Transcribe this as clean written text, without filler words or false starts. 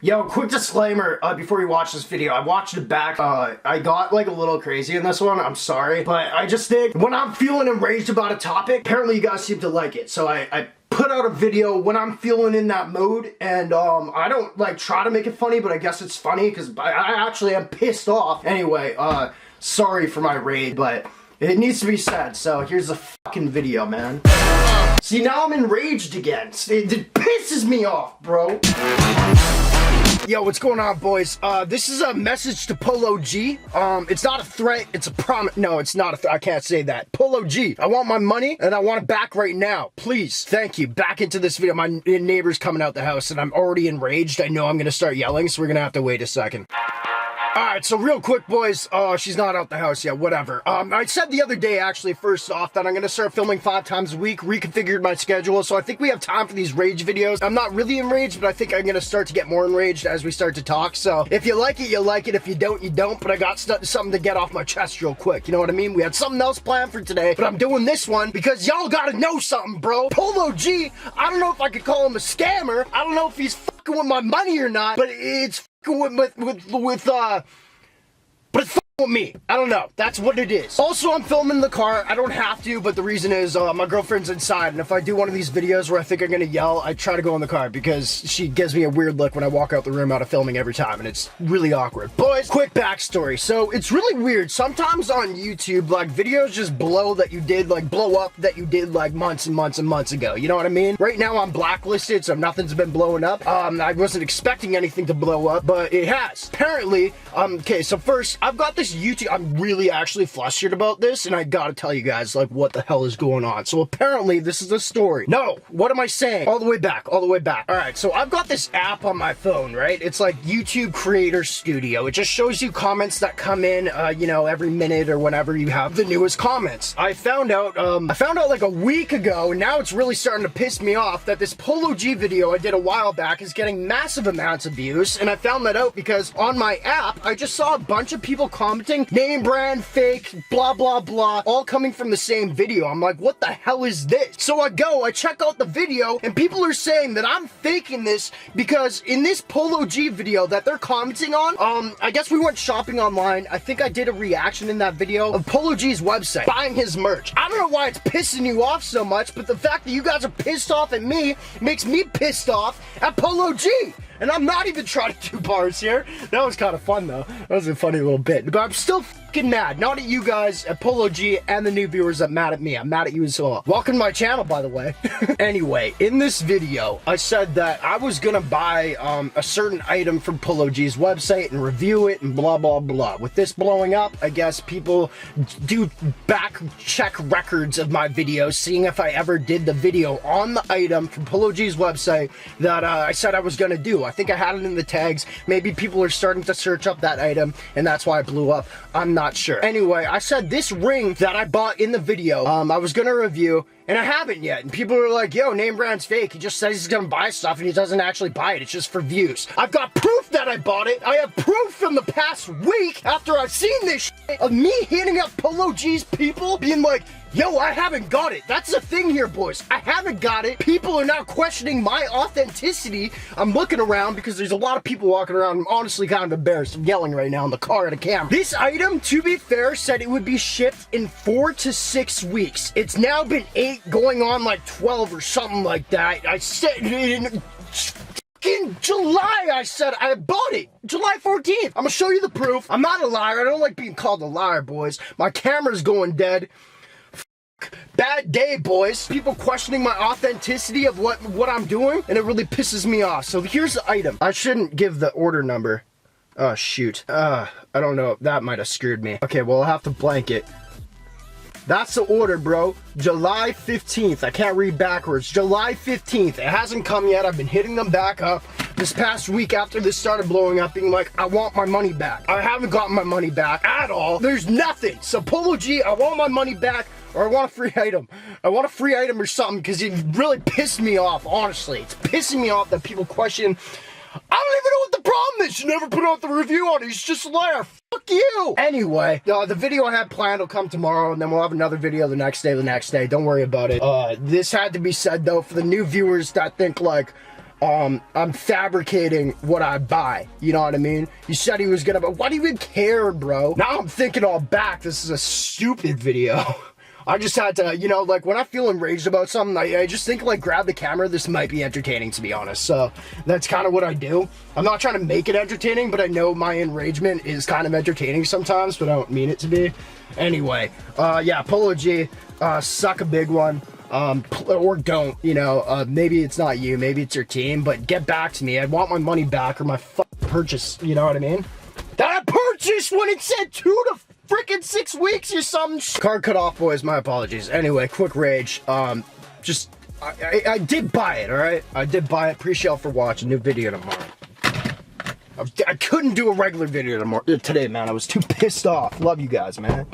Yo, quick disclaimer before you watch this video. I watched it back. I got like a little crazy in this one. I'm sorry. But I just think when I'm feeling enraged about a topic, apparently you guys seem to like it. So I put out a video when I'm feeling in that mode. And I don't like try to make it funny, but I guess it's funny because I actually am pissed off. Anyway, sorry for my rage, but it needs to be said. So here's the fucking video, man. See, now I'm enraged again. It pisses me off, bro. Yo, what's going on, boys? This is a message to Polo G. It's not a threat, it's a promise. No, it's not a threat. I can't say that. Polo G, I want my money and I want it back right now. Please. Thank you. Back into this video. My neighbor's coming out the house and I'm already enraged. I know I'm gonna start yelling, so we're gonna have to wait a second. Alright, so real quick, boys, she's not out the house yet, whatever. I said the other day, actually, first off, that I'm gonna start filming 5 times a week, reconfigured my schedule, so I think we have time for these rage videos. I'm not really enraged, but I think I'm gonna start to get more enraged as we start to talk, so if you like it, you like it. If you don't, you don't, but I got something to get off my chest real quick, you know what I mean? We had something else planned for today, but I'm doing this one because y'all gotta know something, bro. Polo G, I don't know if I could call him a scammer. I don't know if he's fucking with my money or not, but it's but it's with me. I don't know. That's what it is. Also, I'm filming in the car. I don't have to, but the reason is my girlfriend's inside, and if I do one of these videos where I think I'm gonna yell, I try to go in the car because she gives me a weird look when I walk out the room out of filming every time, and it's really awkward. Boys, quick backstory. So it's really weird. Sometimes on YouTube, like videos just blow up that you did like months and months and months ago. You know what I mean? Right now I'm blacklisted, so nothing's been blowing up. I wasn't expecting anything to blow up, but it has. Apparently, okay, so first, I've got this YouTube, I'm really actually flustered about this, and I gotta tell you guys, like, what the hell is going on. So apparently, this is the story. No, what am I saying? All the way back. Alright, so I've got this app on my phone, right? It's like YouTube Creator Studio. It just shows you comments that come in, you know, every minute or whenever you have the newest comments. I found out like a week ago, and now it's really starting to piss me off that this Polo G video I did a while back is getting massive amounts of views, and I found that out because on my app, I just saw a bunch of people commenting, NameBran, fake, blah, blah, blah, all coming from the same video. I'm like, what the hell is this? So I check out the video, and people are saying that I'm faking this because in this Polo G video that they're commenting on, I guess we went shopping online. I think I did a reaction in that video of Polo G's website, buying his merch. I don't know why it's pissing you off so much, but the fact that you guys are pissed off at me makes me pissed off at Polo G. And I'm not even trying to do bars here. That was kind of fun, though. That was a funny little bit. But I'm still fucking mad. Not at you guys, at Polo G, and the new viewers that mad at me. I'm mad at you as well. Welcome to my channel, by the way. Anyway, in this video, I said that I was gonna buy a certain item from Polo G's website and review it and blah, blah, blah. With this blowing up, I guess people do back check records of my videos, seeing if I ever did the video on the item from Polo G's website that I said I was gonna do. I think I had it in the tags. Maybe people are starting to search up that item, and that's why it blew up. I'm not sure. Anyway, I said this ring that I bought in the video, I was gonna review, and I haven't yet. And people are like, yo, NameBran's fake. He just says he's gonna buy stuff, and he doesn't actually buy it. It's just for views. I've got proof that I bought it. I have proof from the past week after I've seen this shit of me hitting up Polo G's people, being like, yo, I haven't got it. That's the thing here, boys. I haven't got it. People are now questioning my authenticity. I'm looking around because there's a lot of people walking around. I'm honestly kind of embarrassed. I'm yelling right now in the car at a camera. This item, to be fair, said it would be shipped in 4 to 6 weeks. It's now been 8 going on like 12 or something like that. I said in July, I said I bought it. July 14th. I'm gonna show you the proof. I'm not a liar. I don't like being called a liar, boys. My camera's going dead. Bad day, boys. People questioning my authenticity of what I'm doing, and it really pisses me off. So here's the item. I shouldn't give the order number. Oh, shoot. I don't know. That might have screwed me. Okay, well, I'll have to blank it. That's the order, bro. July 15th. I can't read backwards. July 15th. It hasn't come yet. I've been hitting them back up this past week after this started blowing up, being like, I want my money back. I haven't gotten my money back at all. There's nothing. So Polo G, I want my money back, or I want a free item. I want a free item or something, because it really pissed me off, honestly. It's pissing me off that people question, I don't even know what the problem is. You never put out the review on it. He's just a liar. Fuck you. Anyway, the video I had planned will come tomorrow, and then we'll have another video the next day. Don't worry about it. This had to be said, though, for the new viewers that think, like, I'm fabricating what I buy. You know what I mean? You said he was gonna, but why do you even care, bro? Now I'm thinking all back, this is a stupid video. I just had to, you know, like when I feel enraged about something, I just think like grab the camera, this might be entertaining to be honest. So that's kind of what I do. I'm not trying to make it entertaining, but I know my enragement is kind of entertaining sometimes, but I don't mean it to be. Anyway, yeah, Polo G, suck a big one. Or don't, you know, maybe it's not you, maybe it's your team, but get back to me. I want my money back or my purchase, you know what I mean? That I purchased when it said 2 to freaking 6 weeks or something. Card cut off, boys, my apologies. Anyway, quick rage, I did buy it, all right? I did buy it. Appreciate y'all for watching. New video tomorrow. I couldn't do a regular video today, man. I was too pissed off. Love you guys, man.